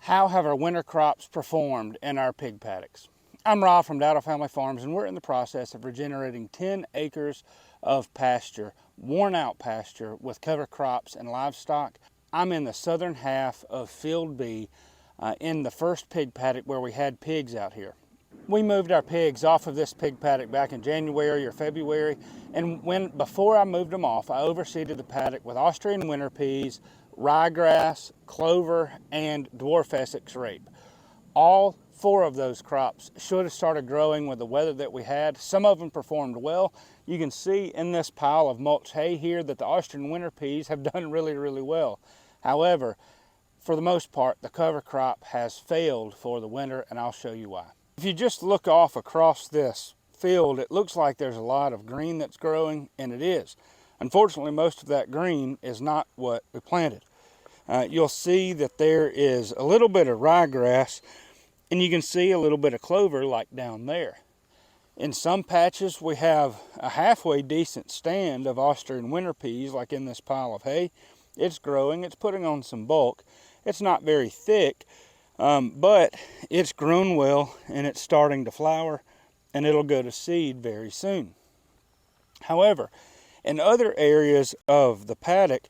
How have our winter crops performed in our pig paddocks? I'm Rob from Dowdle Family Farms, and we're in the process of regenerating 10 acres of pasture, worn out pasture with cover crops and livestock. I'm in the southern half of Field B in the first pig paddock where we had pigs out here. We moved our pigs off of this pig paddock back in January or February, and before I moved them off, I overseeded the paddock with Austrian winter peas, ryegrass, clover, and dwarf Essex rape. All 4 of those crops should have started growing with the weather that we had. Some of them performed well. You can see in this pile of mulch hay here that the Austrian winter peas have done really well. However, for the most part, the cover crop has failed for the winter, and I'll show you why. If you just look off across this field, it looks like there's a lot of green that's growing, and it is. Unfortunately, most of that green is not what we planted. You'll see that there is a little bit of ryegrass, and you can see a little bit of clover like down there. In some patches, we have a halfway decent stand of Austrian winter peas, like in this pile of hay. It's growing, it's putting on some bulk. It's not very thick, but it's grown well, and it's starting to flower, and it'll go to seed very soon. However, in other areas of the paddock,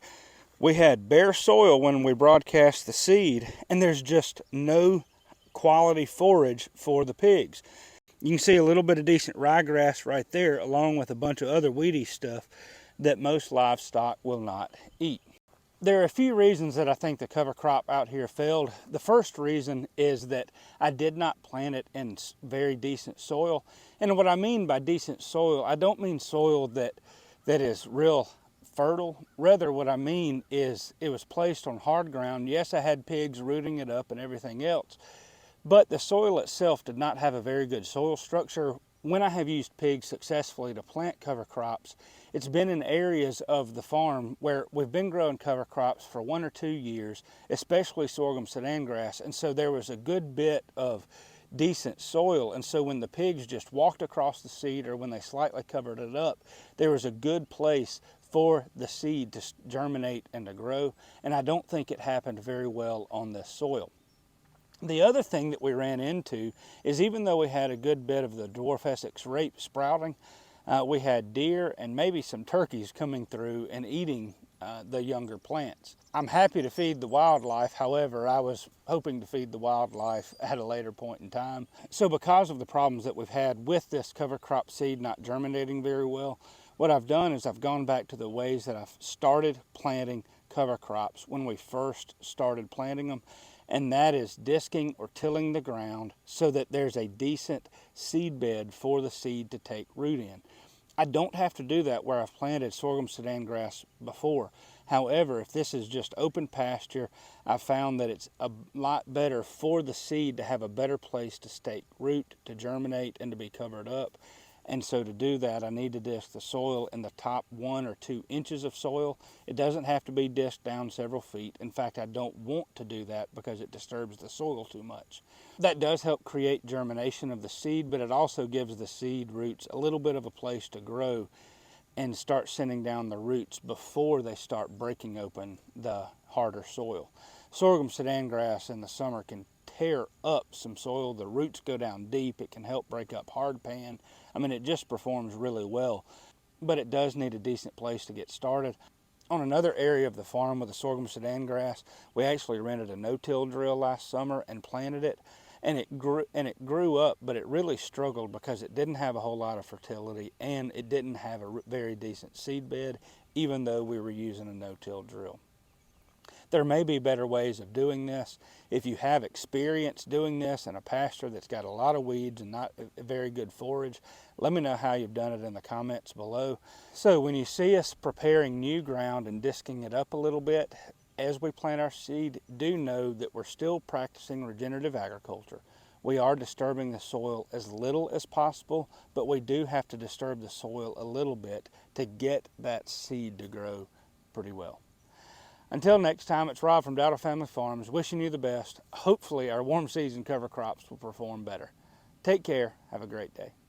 we had bare soil when we broadcast the seed, and there's just no quality forage for the pigs. You can see a little bit of decent ryegrass right there, along with a bunch of other weedy stuff that most livestock will not eat. There are a few reasons that I think the cover crop out here failed. The first reason is that I did not plant it in very decent soil. And what I mean by decent soil, I don't mean soil that is real fertile. Rather, what I mean is it was placed on hard ground. Yes, I had pigs rooting it up and everything else, but the soil itself did not have a very good soil structure. When I have used pigs successfully to plant cover crops, it's been in areas of the farm where we've been growing cover crops for 1 or 2 years, especially sorghum sudan grass, and so there was a good bit of decent soil, and so when the pigs just walked across the seed or when they slightly covered it up, there was a good place for the seed to germinate and to grow, and I don't think it happened very well on this soil. The other thing that we ran into is, even though we had a good bit of the dwarf Essex rape sprouting, we had deer and maybe some turkeys coming through and eating the younger plants. I'm happy to feed the wildlife. However, I was hoping to feed the wildlife at a later point in time. So because of the problems that we've had with this cover crop seed not germinating very well, what I've done is I've gone back to the ways that I've started planting cover crops when we first started planting them, and that is disking or tilling the ground so that there's a decent seed bed for the seed to take root in. I don't have to do that where I've planted sorghum sudan grass before. However, if this is just open pasture, I've found that it's a lot better for the seed to have a better place to take root, to germinate, and to be covered up. And so to do that, I need to disc the soil in the top 1 or 2 inches of soil. It doesn't have to be disked down several feet. In fact, I don't want to do that because it disturbs the soil too much. That does help create germination of the seed, but it also gives the seed roots a little bit of a place to grow and start sending down the roots before they start breaking open the harder soil. Sorghum sudan grass in the summer can tear up some soil. The roots go down deep. It can help break up hardpan. I mean, it just performs really well, but it does need a decent place to get started. On another area of the farm with the sorghum sudan grass, we actually rented a no-till drill last summer and planted it, and it grew up, but it really struggled because it didn't have a whole lot of fertility, and it didn't have a very decent seed bed, even though we were using a no-till drill. There may be better ways of doing this. If you have experience doing this in a pasture that's got a lot of weeds and not a very good forage, let me know how you've done it in the comments below. So when you see us preparing new ground and disking it up a little bit as we plant our seed, do know that we're still practicing regenerative agriculture. We are disturbing the soil as little as possible, but we do have to disturb the soil a little bit to get that seed to grow pretty well. Until next time, it's Rob from Dowdle Family Farms wishing you the best. Hopefully our warm season cover crops will perform better. Take care. Have a great day.